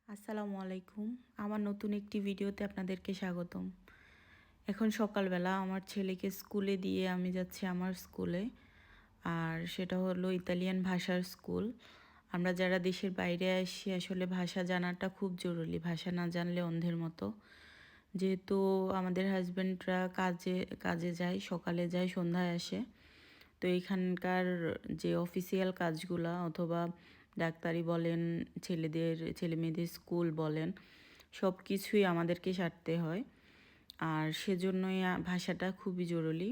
আসসালামু আলাইকুম। আমার নতুন একটি ভিডিওতে আপনাদেরকে স্বাগতম। এখন সকালবেলা আমার ছেলেকে স্কুলে দিয়ে আমি যাচ্ছি আমার স্কুলে। আর সেটা হলো ইতালিয়ান ভাষার স্কুল। আমরা যারা দেশের বাইরে আসি আসলে ভাষা জানাটা খুব জরুরি। ভাষা না জানলে অন্ধের মতো। যেহেতু আমাদের হাজব্যান্ডরা কাজে কাজে যায়, সকালে যায়, সন্ধ্যায় আসে। তো এখানকার যে অফিসিয়াল কাজগুলা অথবা ডাক্তারি বলেন, ছেলেমেয়েদের স্কুল বলেন, সব কিছুই আমাদেরকে সারতে হয়। আর সেজন্যই ভাষাটা খুবই জরুরি।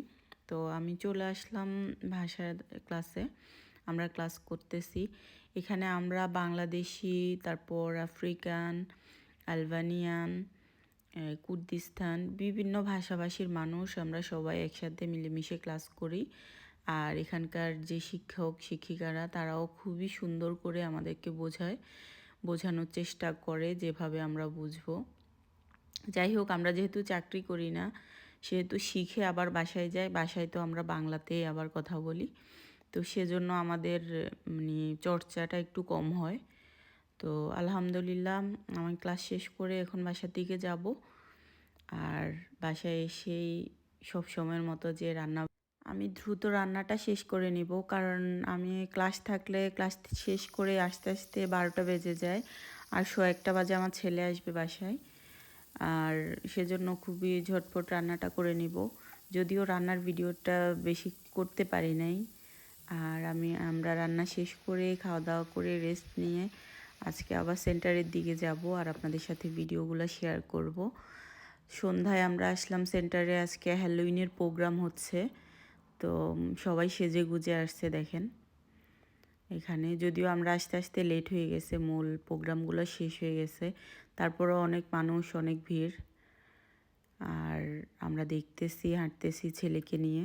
তো আমি চলে আসলাম ভাষার ক্লাসে। আমরা ক্লাস করতেছি। এখানে আমরা বাংলাদেশি, তারপর আফ্রিকান, আলবানিয়ান, কুর্দিস্তান বিভিন্ন ভাষাভাষীর মানুষ আমরা সবাই একসাথে মিলেমিশে ক্লাস করি। আর এখানকার যে শিক্ষক শিক্ষিকারা তারাও খুবই সুন্দর করে আমাদেরকে বোঝানোর চেষ্টা করে যেভাবে আমরা বুঝবো। যাই হোক, আমরা যেহেতু চাকরি করি না সেহেতু শিখে আবার বাসায় যাই, বাসায় তো আমরা বাংলাতেই আবার কথা বলি। তো সেজন্য আমাদের চর্চাটা একটু কম হয়। তো আলহামদুলিল্লাহ আমি ক্লাস শেষ করে এখন বাসার দিকে যাব। আর বাসায় এসেই সব সময়ের মতো যে আমি দ্রুত রান্নাটা শেষ করে নিব, কারণ আমি ক্লাস থাকলে ক্লাস শেষ করে আস্তে আস্তে 12টা বেজে যায়। আর 1:15 বাজে আমার ছেলে আসবে বাসায়। আর সেজন্য খুবই ঝটপট রান্নাটা করে নিব। যদিও রান্নার ভিডিওটা বেশি করতে পারি নাই। আর আমরা রান্না শেষ করে খাওয়া দাওয়া করে রেস্ট নিয়ে আজকে আবার সেন্টারের দিকে যাব আর আপনাদের সাথে ভিডিওগুলো শেয়ার করব। সন্ধ্যায় আমরা আসলাম সেন্টারে, আজকে হ্যালোউইনের প্রোগ্রাম হচ্ছে। তো সবাই সেজে গুজে আসছে দেখেন। এখানে যদিও আমরা আস্তে আস্তে লেট হয়ে গেছে, মূল প্রোগ্রামগুলো শেষ হয়ে গেছে, তারপরেও অনেক মানুষ, অনেক ভিড়। আর আমরা দেখতেছি, হাঁটতেছি ছেলেকে নিয়ে,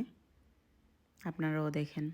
আপনারাও দেখেন।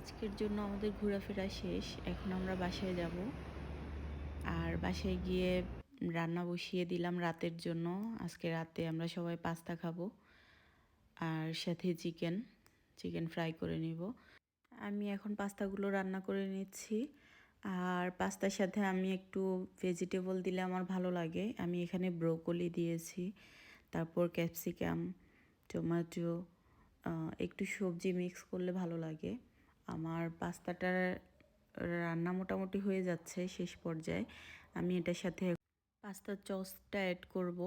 আজকের জন্য আমাদের ঘোরাফেরা শেষ, এখন আমরা বাসায় যাব। আর বাসায় গিয়ে রান্না বসিয়ে দিলাম রাতের জন্য। আজকে রাতে আমরা সবাই পাস্তা খাবো আর সাথে চিকেন ফ্রাই করে নিব। আমি এখন পাস্তাগুলো রান্না করে নিচ্ছি। আর পাস্তার সাথে আমি একটু ভেজিটেবল দিলে আমার ভালো লাগে। আমি এখানে ব্রোকলি দিয়েছি, তারপর ক্যাপসিকাম, টমেটো, একটু সবজি মিক্স করলে ভালো লাগে। আমার পাস্তাটার রান্না মোটামুটি হয়ে যাচ্ছে শেষ পর্যায়ে। আমি এটার সাথে পাস্তার সসটা অ্যাড করব।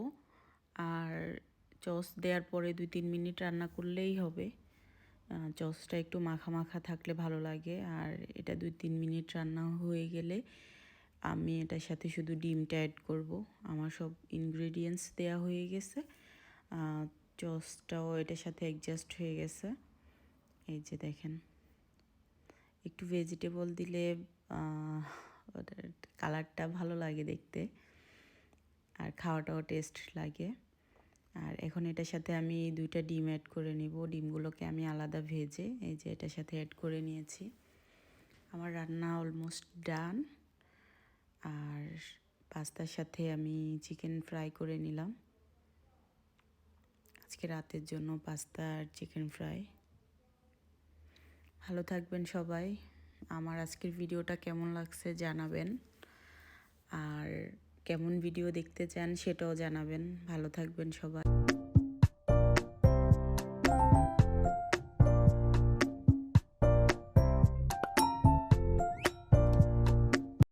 আর সস দেওয়ার পরে 2-3 মিনিট রান্না করলেই হবে। সসটা একটু মাখা মাখা থাকলে ভালো লাগে। আর এটা 2-3 মিনিট রান্না হয়ে গেলে আমি এটার সাথে শুধু ডিমটা অ্যাড করব। আমার সব ইনগ্রেডিয়েন্টস দেওয়া হয়ে গেছে। সসটাও এটার সাথে অ্যাডজাস্ট হয়ে গেছে। এই যে দেখেন, একটু ভেজিটেবল দিলে ওটার কালারটা ভালো লাগে দেখতে, আর খাওয়াটাও টেস্ট লাগে। আর এখন এটার সাথে আমি 2টা ডিম অ্যাড করে নিব। ডিমগুলোকে আমি আলাদা ভেজে এই যে এটার সাথে অ্যাড করে নিয়েছি। আমার রান্না অলমোস্ট ডান। আর পাস্তার সাথে আমি চিকেন ফ্রাই করে নিলাম। আজকে আজকে রাতের জন্য পাস্তা আর চিকেন ফ্রাই। ভালো থাকবেন সবাই। আমার আজকের ভিডিওটা কেমন লাগছে জানাবেন, আর কেমন ভিডিও দেখতে চান সেটাও জানাবেন। ভালো থাকবেন সবাই।